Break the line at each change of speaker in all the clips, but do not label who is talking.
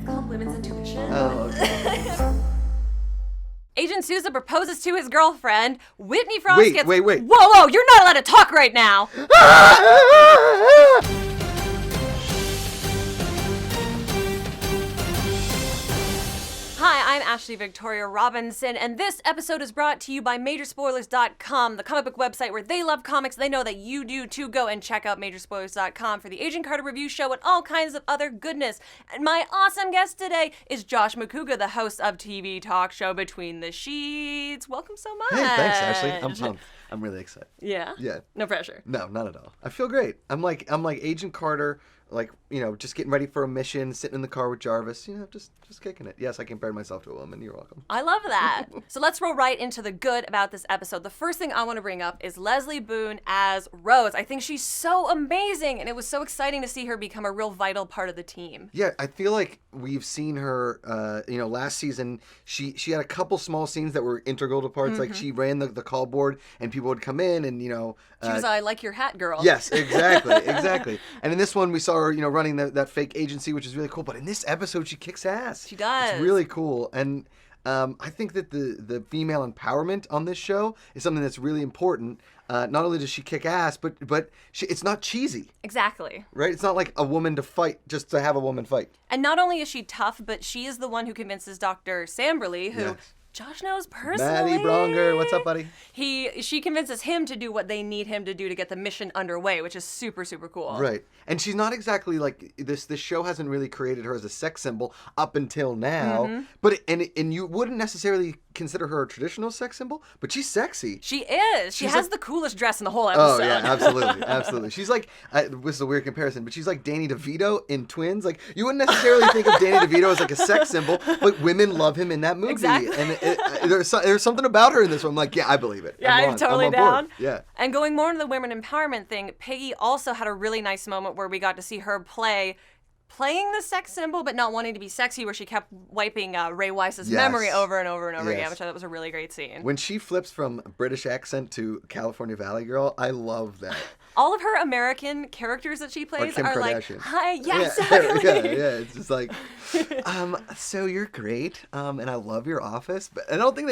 It's called women's intuition.
Oh, okay.
Agent Sousa proposes to his girlfriend. Whitney Frost gets...
Wait.
Whoa, you're not allowed to talk right now. Hi, I'm Ashley Victoria Robinson, and this episode is brought to you by Majorspoilers.com, the comic book website where they love comics. They know that you do too. Go and check out Majorspoilers.com for the Agent Carter review show and all kinds of other goodness. And my awesome guest today is Josh Macuga, the host of TV talk show Between the Sheets. Welcome so much.
Hey, thanks, Ashley. I'm pumped. I'm really excited.
Yeah?
Yeah.
No pressure.
No, not at all. I feel great. I'm like Agent Carter, like, you know, just getting ready for a mission, sitting in the car with Jarvis, you know, just kicking it. Yes, I compared myself to a woman. You're welcome.
I love that. So let's roll right into the good about this episode. The first thing I want to bring up is Leslie Boone as Rose. I think she's so amazing, and it was so exciting to see her become a real vital part of the team.
Yeah, I feel like we've seen her, last season, she had a couple small scenes that were integral to parts. Like, she ran the call board, and people would come in, and, you know...
She was, I like your hat, girl.
Yes, exactly. And in this one, we saw her, you know, running that fake agency, which is really cool. But in this episode, she kicks ass.
She does.
It's really cool. And I think that the female empowerment on this show is something that's really important. Not only does she kick ass, but it's not cheesy.
Exactly.
Right? It's not like a woman to fight just to have a woman fight.
And not only is she tough, but she is the one who convinces Dr. Samberly, who...
Yes.
Josh knows personally.
Maddie Bronger, what's up, buddy?
She convinces him to do what they need him to do to get the mission underway, which is super, super cool.
Right. And she's not exactly like this show hasn't really created her as a sex symbol up until now. Mm-hmm. But and you wouldn't necessarily consider her a traditional sex symbol, but she's sexy.
She is. She has the coolest dress in the whole episode.
Oh yeah, absolutely. She's like this is a weird comparison, but she's like Danny DeVito in Twins. Like you wouldn't necessarily think of Danny DeVito as like a sex symbol, but women love him in that movie.
Exactly.
And there's something about her in this one. I'm like, yeah, I believe it.
Yeah, I'm totally down.
Board. Yeah.
And going more into the women empowerment thing, Peggy also had a really nice moment where we got to see her playing the sex symbol, but not wanting to be sexy, where she kept wiping Ray Weiss's memory over and over and over again, which I thought was a really great scene.
When she flips from British accent to California Valley Girl, I love that.
All of her American characters that she plays are
Kardashian.
Like, hi, yes,
yeah,
exactly.
Yeah, it's just like, so you're great, and I love your office, but I don't think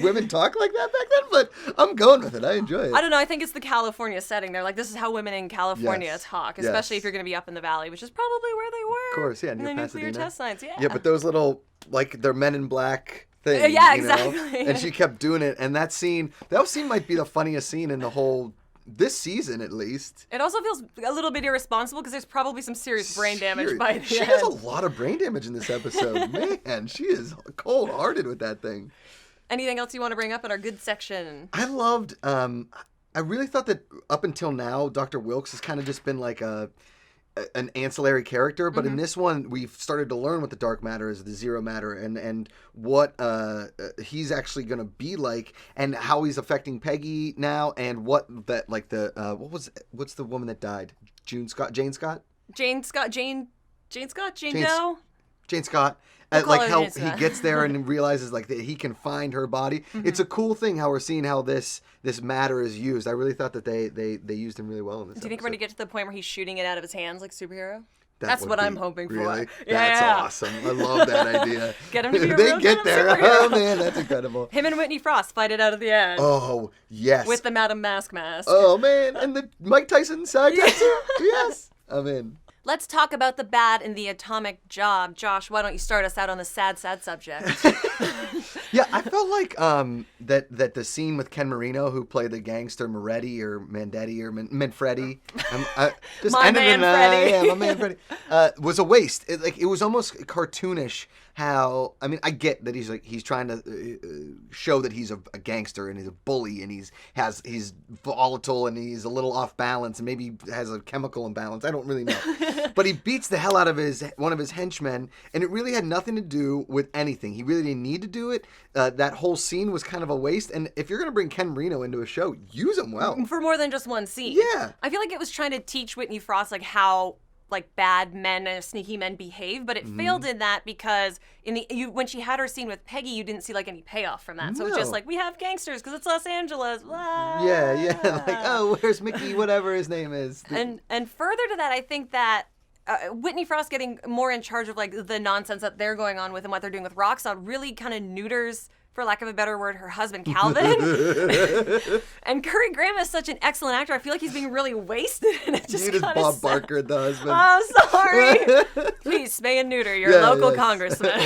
women talk like that back then, but I'm going with it. I enjoy it.
I don't know. I think it's the California setting. They're like, this is how women in California talk, especially if you're going to be up in the valley, which is probably where they were.
Of course, yeah, near
the
Pasadena.
nuclear test sites, yeah.
Yeah, but those little, like, they're Men in Black thing.
Yeah,
you know?
exactly.
And she kept doing it, and that scene might be the funniest scene in the whole... This season, at least.
It also feels a little bit irresponsible because there's probably some serious brain damage by the end.
She has a lot of brain damage in this episode. Man, she is cold-hearted with that thing.
Anything else you want to bring up in our good section?
I loved, I really thought that up until now, Dr. Wilkes has kind of just been like an ancillary character, but in this one we've started to learn what the dark matter is, the zero matter, and what he's actually going to be like, and how he's affecting Peggy now, and what that like the what's the woman that died? Jane Scott. Jane Scott. Jane Scott. Like how he gets there and realizes like that he can find her body. It's a cool thing how we're seeing how this matter is used. I really thought that they used him really well in this.
Do you think we're going to get to the point where he's shooting it out of his hands like superhero?
That's
what I'm hoping
really?
for.
That's awesome. I love that idea.
Get him to be a
They
real
get there.
superhero.
Oh man, that's incredible.
Him and Whitney Frost fight it out at the end.
Oh yes.
With the Madam Mask mask.
Oh man, and the Mike Tyson side tattoo. Yes, I'm in.
Let's talk about the bad in the atomic job. Josh, why don't you start us out on the sad subject?
Yeah, I felt like that the scene with Ken Marino, who played the gangster Moretti or Mandetti or Manfredi,
my man
Freddie, was a waste. It was almost cartoonish. How I get that he's trying to show that he's a gangster and he's a bully and he's volatile and he's a little off balance and maybe has a chemical imbalance. I don't really know, but he beats the hell out of one of his henchmen, and it really had nothing to do with anything. He really didn't need to do it. That whole scene was kind of a waste. And if you're gonna bring Ken Marino into a show, use him well
for more than just one scene.
Yeah,
I feel like it was trying to teach Whitney Frost like how like bad men and sneaky men behave, but it failed in that because when she had her scene with Peggy, you didn't see like any payoff from that. So it was just like, we have gangsters because it's Los Angeles. Blah.
Yeah, like, oh, where's Mickey, whatever his name is.
And further to that, I think that Whitney Frost getting more in charge of like the nonsense that they're going on with and what they're doing with Roxxon really kind of neuters, for lack of a better word, her husband Calvin. And Curry Graham is such an excellent actor. I feel like he's being really wasted. And it just
Bob Barker, the husband.
I'm sorry. Please, spay and neuter your local congressman.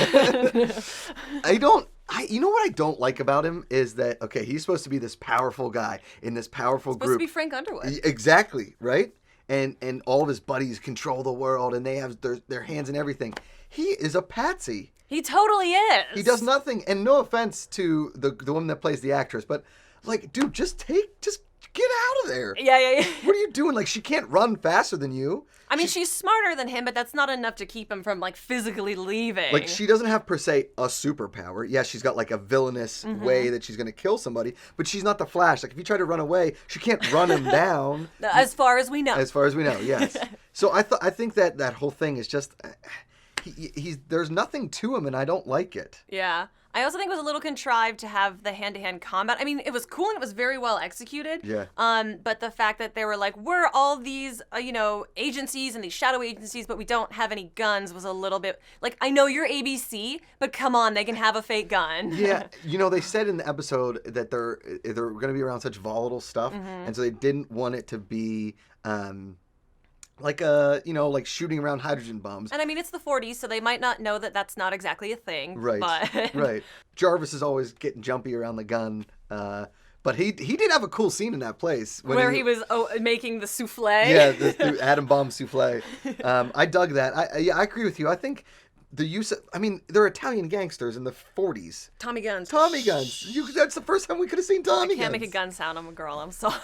You know what I don't like about him is that, okay, he's supposed to be this powerful guy in this powerful group.
Supposed to be Frank Underwood.
Exactly, right? And all of his buddies control the world, and they have their hands in everything. He is a patsy.
He totally is.
He does nothing. And no offense to the woman that plays the actress, but like, dude, just get out of there.
Yeah.
What are you doing? Like, she can't run faster than you.
I mean, she's smarter than him, but that's not enough to keep him from, like, physically leaving.
Like, she doesn't have, per se, a superpower. Yeah, she's got, like, a villainous way that she's going to kill somebody, but she's not the Flash. Like, if you try to run away, she can't run him down.
As far as we know.
As far as we know, yes. So I think that whole thing is just... there's nothing to him, and I don't like it.
Yeah. I also think it was a little contrived to have the hand-to-hand combat. I mean, it was cool and it was very well executed.
Yeah.
But the fact that they were like, we're all these, agencies and these shadow agencies, but we don't have any guns was a little bit like, I know you're ABC, but come on, they can have a fake gun.
Yeah. They said in the episode that they're going to be around such volatile stuff, and so they didn't want it to be... like shooting around hydrogen bombs.
And I mean, it's the 40s, so they might not know that that's not exactly a thing.
Right.
But...
Right. Jarvis is always getting jumpy around the gun. But he did have a cool scene in that place.
Where he was making the souffle.
Yeah, the atom bomb souffle. I dug that. I agree with you. I think the use of, they're Italian gangsters in the 40s.
Tommy guns.
That's the first time we could have seen Tommy guns.
I can't make a gun sound. I'm a girl. I'm sorry.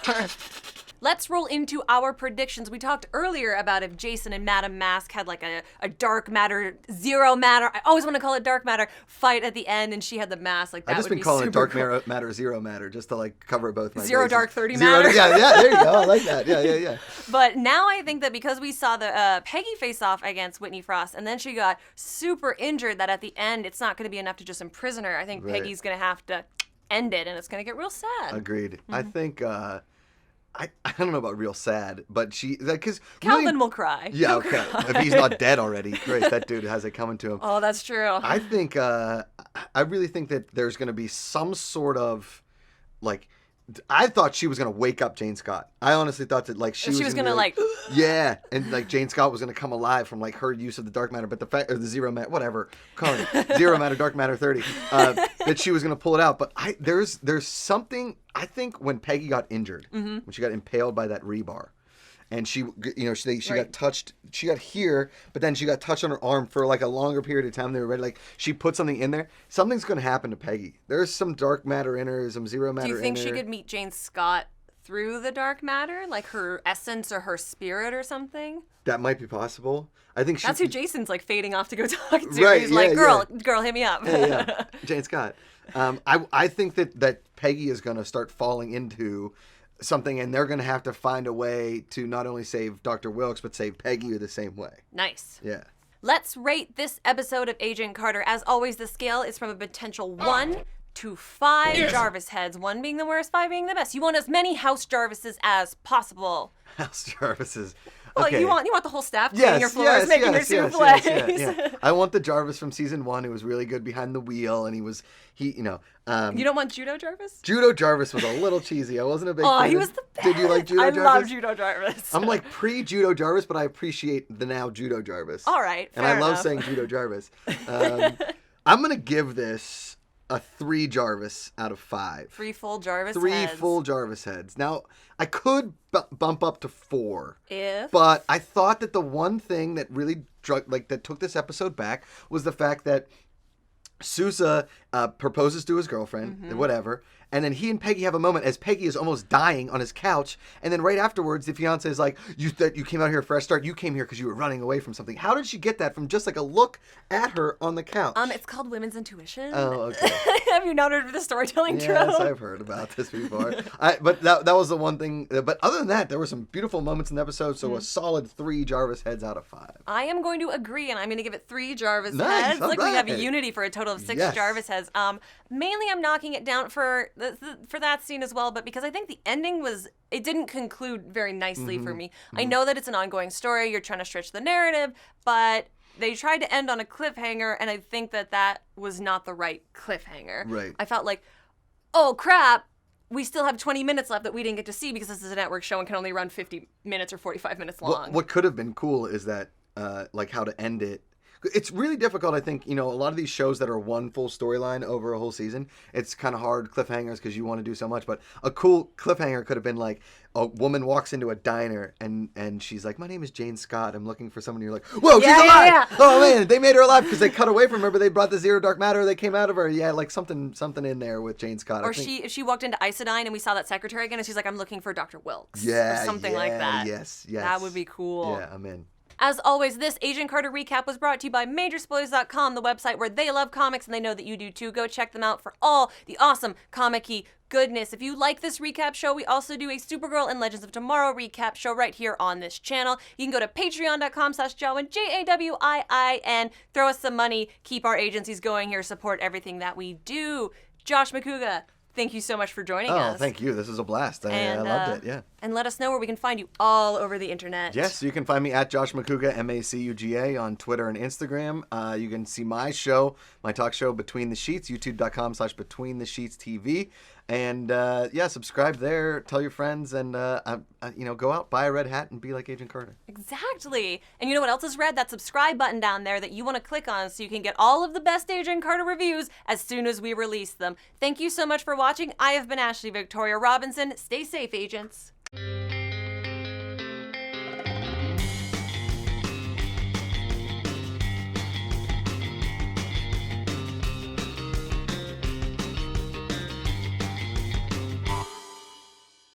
Let's roll into our predictions. We talked earlier about if Jason and Madame Mask had like a dark matter, zero matter, I always want to call it dark matter, fight at the end, and she had the mask. Like, that
I've just
would
been
be
calling it dark
cool.
matter, zero matter, just to like cover both my
Zero
bases.
dark 30 matter.
Yeah, there you go. I like that. Yeah.
But now I think that because we saw the Peggy face off against Whitney Frost, and then she got super injured, that at the end it's not going to be enough to just imprison her. I think Peggy's going to have to end it, and it's going to get real sad.
Agreed. I think... I don't know about real sad, but because
Calvin will cry.
Yeah,
He'll
okay.
cry.
If he's not dead already, Grace, that dude has it coming to him.
Oh, that's true.
I think I really think that there's going to be some sort of like. I thought she was going to wake up Jane Scott. I honestly thought that like she was going to
like
yeah, and like Jane Scott was going to come alive from like her use of the dark matter, but the fact or the zero matter, whatever, call it zero matter, dark matter 30, that she was going to pull it out. But there's something. I think when Peggy got injured, when she got impaled by that rebar, and she got touched. She got here, but then she got touched on her arm for like a longer period of time. They were ready. Like she put something in there. Something's going to happen to Peggy. There's some dark matter in her, some zero matter in her.
Do you think she could meet Jane Scott through the dark matter, like her essence or her spirit or something?
That might be possible. I think
that's who Jason's like fading off to go talk to.
Right,
He's like, girl, hit me up.
Yeah. Jane Scott. I think that Peggy is going to start falling into something, and they're going to have to find a way to not only save Dr. Wilkes, but save Peggy the same way.
Nice.
Yeah.
Let's rate this episode of Agent Carter. As always, the scale is from a potential 1 to 5 Jarvis heads. 1 being the worst, 5 being the best. You want as many House Jarvises as possible.
House Jarvises.
Well,
okay.
you want the whole staff cleaning your floors, making your souffle.
Yes. I want the Jarvis from season 1 who was really good behind the wheel, and you don't
want Judo Jarvis?
Judo Jarvis was a little cheesy. I wasn't a big fan.
Oh, he was the best.
Did you like Judo Jarvis?
I love Judo Jarvis.
I'm like pre-Judo Jarvis, but I appreciate the now Judo Jarvis.
All right,
fair enough. And I love
enough.
saying Judo Jarvis. I'm going to give this a 3 Jarvis out of 5.
3 full Jarvis
3
heads.
full Jarvis heads. Now, I could bump up to 4.
If?
But I thought that the one thing that really that took this episode back was the fact that Sousa proposes to his girlfriend, whatever, and then he and Peggy have a moment as Peggy is almost dying on his couch, and then right afterwards the fiance is like, you came out here for a start, you came here because you were running away from something. How did she get that from just like a look at her on the couch?
It's called women's intuition.
Oh, okay.
Have you not heard of the storytelling trope?
Yes, I've heard about this before. But that was the one thing. But other than that, there were some beautiful moments in the episode. So a solid 3 Jarvis heads out of 5.
I am going to agree, and I'm going to give it 3 Jarvis
Nice,
heads.
all
Like
right.
we have a unity for a total of 6 Jarvis heads. Mainly, I'm knocking it down for for that scene as well, but because I think the ending it didn't conclude very nicely for me. I know that it's an ongoing story, you're trying to stretch the narrative, but they tried to end on a cliffhanger, and I think that was not the right cliffhanger.
Right.
I felt like, oh crap, we still have 20 minutes left that we didn't get to see because this is a network show and can only run 50 minutes or 45 minutes long.
What could have been cool is that, like, how to end it. It's really difficult, I think, a lot of these shows that are one full storyline over a whole season, it's kind of hard cliffhangers because you want to do so much, but a cool cliffhanger could have been like, a woman walks into a diner and she's like, my name is Jane Scott, I'm looking for someone, and you're like, whoa, she's alive! Yeah. Oh man, they made her alive because they cut away from her, but they brought the zero dark matter, they came out of her. Yeah, like something in there with Jane Scott.
Or she walked into Isodyne and we saw that secretary again and she's like, I'm looking for Dr. Wilkes.
Yeah,
or something like that.
Yes.
That would be cool.
Yeah, I'm in.
As always, this Agent Carter recap was brought to you by Majorspoilers.com, the website where they love comics and they know that you do too. Go check them out for all the awesome comic-y goodness. If you like this recap show, we also do a Supergirl and Legends of Tomorrow recap show right here on this channel. You can go to patreon.com/Jawiin, Jawiin, throw us some money, keep our agencies going here, support everything that we do. Josh Macuga, thank you so much for joining us.
Oh, thank you. This was a blast. I loved it, yeah.
And let us know where we can find you all over the internet.
Yes, you can find me at Josh Macuga, Macuga, on Twitter and Instagram. You can see my show, my talk show, Between the Sheets, youtube.com/Between the Sheets TV. And, subscribe there, tell your friends, and, go out, buy a red hat, and be like Agent Carter.
Exactly. And you know what else is red? That subscribe button down there that you want to click on so you can get all of the best Agent Carter reviews as soon as we release them. Thank you so much for watching. I have been Ashley Victoria Robinson. Stay safe, agents.